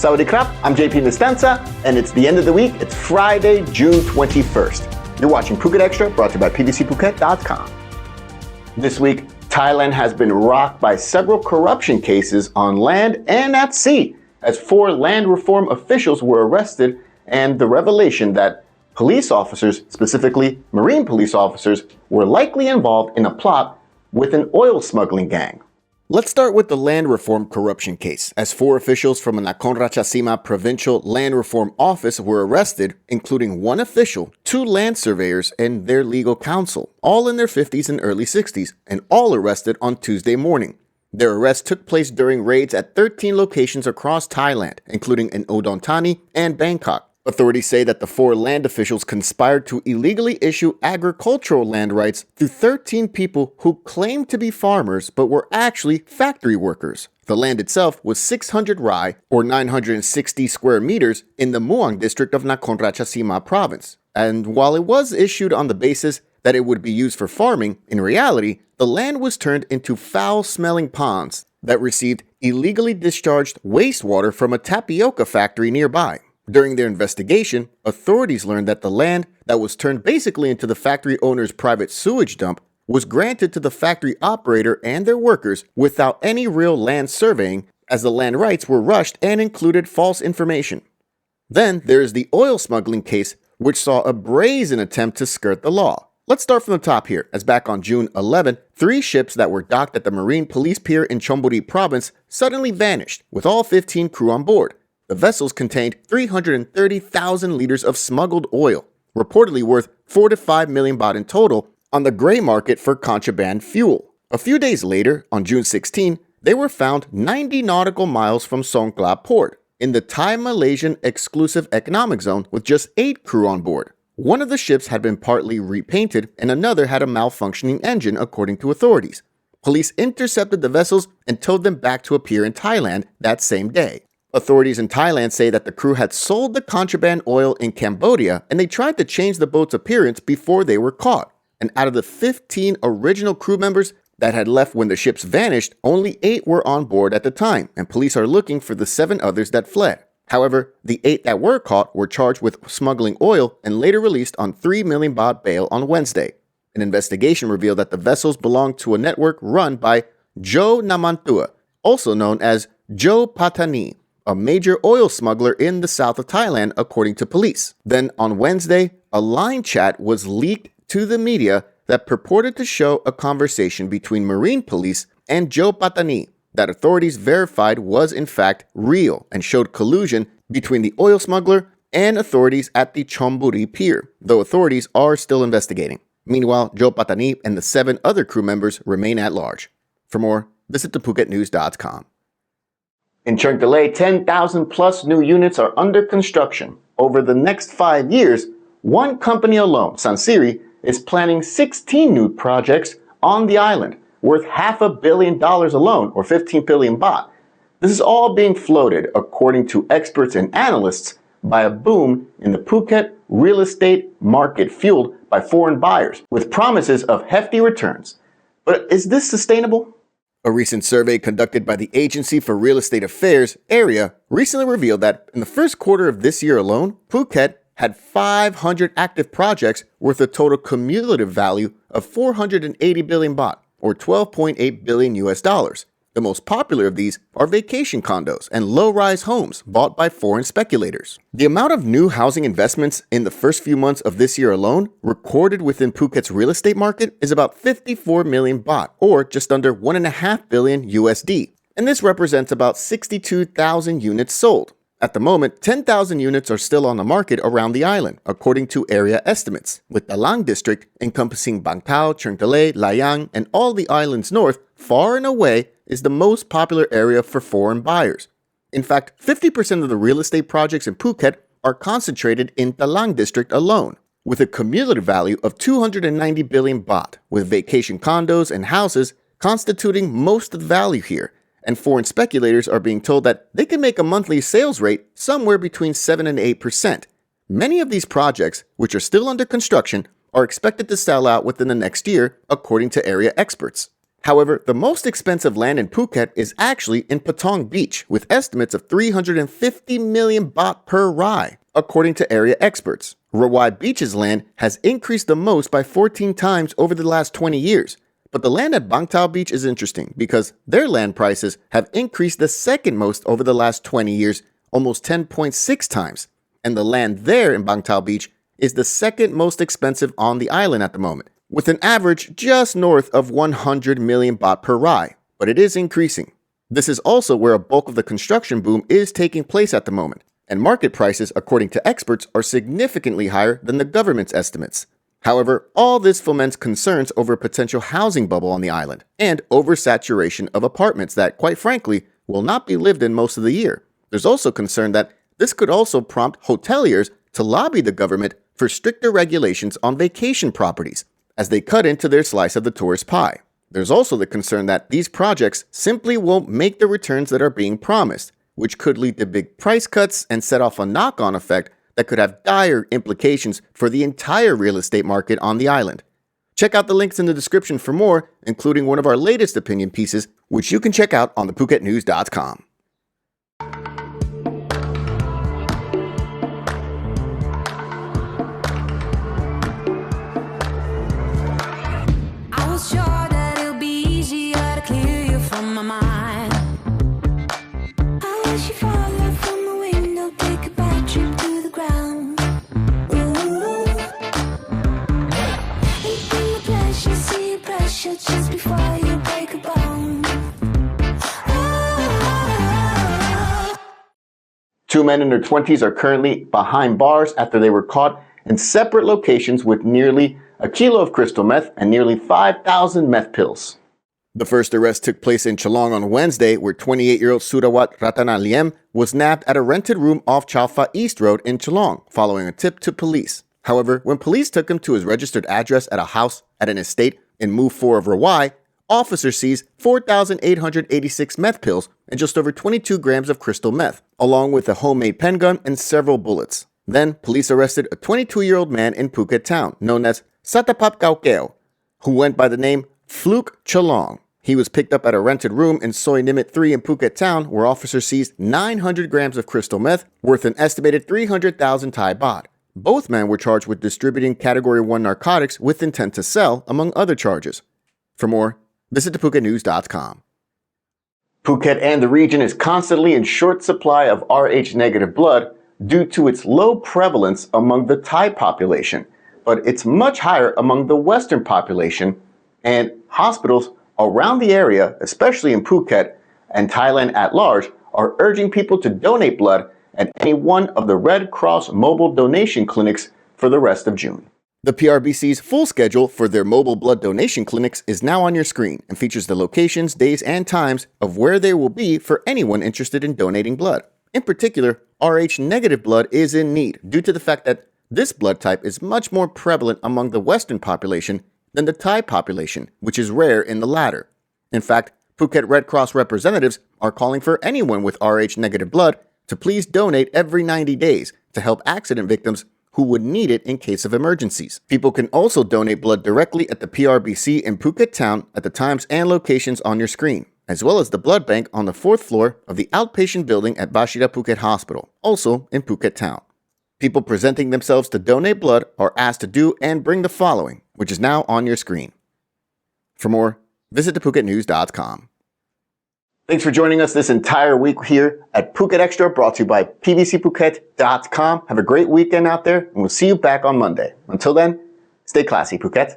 Sawadee krap, I'm JP Mestanza, and it's the end of the week. It's Friday, June 21st. You're watching Phuket Extra, brought to you by pdcphuket.com. This week, Thailand has been rocked by several corruption cases on land and at sea, as 4 land reform officials were arrested, and the revelation that police officers, specifically marine police officers, were likely involved in a plot with an oil smuggling gang. Let's start with the land reform corruption case, as 4 officials from a Nakhon Ratchasima provincial land reform office were arrested, including 1 official, 2 land surveyors, and their legal counsel, all in their 50s and early 60s, and all arrested on Tuesday morning. Their arrest took place during raids at 13 locations across Thailand, including in Udon Thani and Bangkok. Authorities say that the 4 land officials conspired to illegally issue agricultural land rights to 13 people who claimed to be farmers but were actually factory workers. The land itself was 600 rai, or 960 square meters, in the Muang district of Nakhon Ratchasima province. And while it was issued on the basis that it would be used for farming, in reality, the land was turned into foul-smelling ponds that received illegally discharged wastewater from a tapioca factory nearby. During their investigation, authorities learned that the land that was turned basically into the factory owner's private sewage dump was granted to the factory operator and their workers without any real land surveying, as the land rights were rushed and included false information. Then there is the oil smuggling case, which saw a brazen attempt to skirt the law. Let's start from the top here, as back on June 11, 3 ships that were docked at the Marine Police Pier in Chonburi Province suddenly vanished, with all 15 crew on board. The vessels contained 330,000 liters of smuggled oil, reportedly worth 4 to 5 million baht in total, on the gray market for contraband fuel. A few days later, on June 16, they were found 90 nautical miles from Songkhla port, in the Thai-Malaysian exclusive economic zone, with just 8 crew on board. One of the ships had been partly repainted and another had a malfunctioning engine, according to authorities. Police intercepted the vessels and towed them back to a pier in Thailand that same day. Authorities in Thailand say that the crew had sold the contraband oil in Cambodia and they tried to change the boat's appearance before they were caught. And out of the 15 original crew members that had left when the ships vanished, only 8 were on board at the time, and police are looking for the 7 others that fled. However, the 8 that were caught were charged with smuggling oil and later released on 3 million baht bail on Wednesday. An investigation revealed that the vessels belonged to a network run by Joe Namantua, also known as Joe Patani, a major oil smuggler in the south of Thailand, according to police. Then on Wednesday, a line chat was leaked to the media that purported to show a conversation between Marine police and Joe Patani that authorities verified was in fact real and showed collusion between the oil smuggler and authorities at the Chonburi pier, though authorities are still investigating. Meanwhile, Joe Patani and the 7 other crew members remain at large. For more, visit thephuket.news.com. In Chungtalay, 10,000 plus new units are under construction. Over the next 5 years, one company alone, Sansiri, is planning 16 new projects on the island, worth $500 million alone, or 15 billion baht. This is all being floated, according to experts and analysts, by a boom in the Phuket real estate market fueled by foreign buyers, with promises of hefty returns. But is this sustainable? A recent survey conducted by the Agency for Real Estate Affairs, AREA, recently revealed that in the first quarter of this year alone, Phuket had 500 active projects worth a total cumulative value of 480 billion baht, or 12.8 billion US dollars. The most popular of these are vacation condos and low-rise homes bought by foreign speculators. The amount of new housing investments in the first few months of this year alone recorded within Phuket's real estate market is about 54 million baht, or just under 1.5 billion USD. And this represents about 62,000 units sold. At the moment, 10,000 units are still on the market around the island, according to area estimates, with the Lang district encompassing Bang Tao, Chungtalay, Layang, and all the islands north, far and away is the most popular area for foreign buyers. In fact, 50% of the real estate projects in Phuket are concentrated in the Lang district alone, with a cumulative value of 290 billion baht, with vacation condos and houses constituting most of the value here. And foreign speculators are being told that they can make a monthly sales rate somewhere between 7 and 8%. Many of these projects, which are still under construction, are expected to sell out within the next year, according to area experts. However, the most expensive land in Phuket is actually in Patong Beach, with estimates of 350 million baht per rai, according to area experts. Rawai Beach's land has increased the most by 14 times over the last 20 years. But the land at Bang Tao Beach is interesting because their land prices have increased the second most over the last 20 years, almost 10.6 times. And the land there in Bang Tao Beach is the second most expensive on the island at the moment, with an average just north of 100 million baht per rai, but it is increasing. This is also where a bulk of the construction boom is taking place at the moment, and market prices, according to experts, are significantly higher than the government's estimates. However, all this foments concerns over a potential housing bubble on the island and oversaturation of apartments that, quite frankly, will not be lived in most of the year. There's also concern that this could also prompt hoteliers to lobby the government for stricter regulations on vacation properties, as they cut into their slice of the tourist pie. There's also the concern that these projects simply won't make the returns that are being promised, which could lead to big price cuts and set off a knock-on effect that could have dire implications for the entire real estate market on the island. Check out the links in the description for more, including one of our latest opinion pieces, which you can check out on thephuket.news.com. Just before you break a bone. Two men in their 20s are currently behind bars after they were caught in separate locations with nearly a kilo of crystal meth and nearly 5,000 meth pills. The first arrest took place in Chalong on Wednesday, where 28-year-old Surawat Ratanaliem was nabbed at a rented room off Chao Phraya East Road in Chalong, following a tip to police. However, when police took him to his registered address at a house at an estate in Move 4 of Rawai, officers seized 4,886 meth pills and just over 22 grams of crystal meth, along with a homemade pen gun and several bullets. Then, police arrested a 22-year-old man in Phuket Town, known as Satapap Kaukeo, who went by the name Fluke Chalong. He was picked up at a rented room in Soi Nimit 3 in Phuket Town, where officers seized 900 grams of crystal meth, worth an estimated 300,000 Thai baht. Both men were charged with distributing Category 1 narcotics with intent to sell, among other charges. For more, visit thephuket.news.com. Phuket and the region is constantly in short supply of Rh-negative blood due to its low prevalence among the Thai population, but it's much higher among the Western population, and hospitals around the area, especially in Phuket and Thailand at large, are urging people to donate blood at any one of the Red Cross mobile donation clinics for the rest of June. The PRBC's full schedule for their mobile blood donation clinics is now on your screen and features the locations, days, and times of where they will be for anyone interested in donating blood. In particular, Rh-negative blood is in need due to the fact that this blood type is much more prevalent among the Western population than the Thai population, which is rare in the latter. In fact, Phuket Red Cross representatives are calling for anyone with Rh-negative blood to please donate every 90 days to help accident victims who would need it in case of emergencies. People can also donate blood directly at the PRBC in Phuket Town at the times and locations on your screen, as well as the blood bank on the 4th floor of the outpatient building at Bashira Phuket Hospital, also in Phuket Town. People presenting themselves to donate blood are asked to do and bring the following, which is now on your screen. For more, visit thephuket.news.com. Thanks for joining us this entire week here at Phuket Extra, brought to you by pbcphuket.com. Have a great weekend out there, and we'll see you back on Monday. Until then, stay classy, Phuket.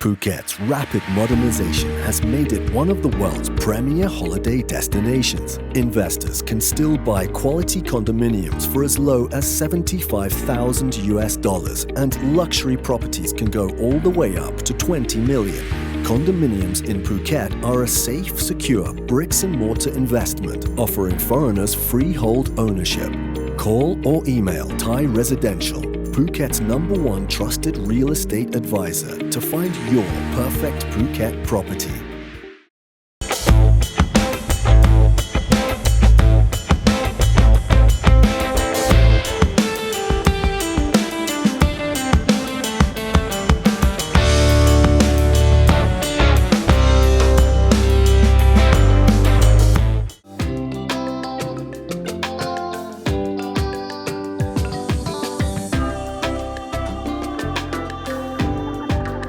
Phuket's rapid modernization has made it one of the world's premier holiday destinations. Investors can still buy quality condominiums for as low as $75,000, and luxury properties can go all the way up to 20 million. Condominiums in Phuket are a safe, secure bricks-and-mortar investment, offering foreigners freehold ownership. Call or email Thai Residential, Phuket's #1 trusted real estate advisor, to find your perfect Phuket property.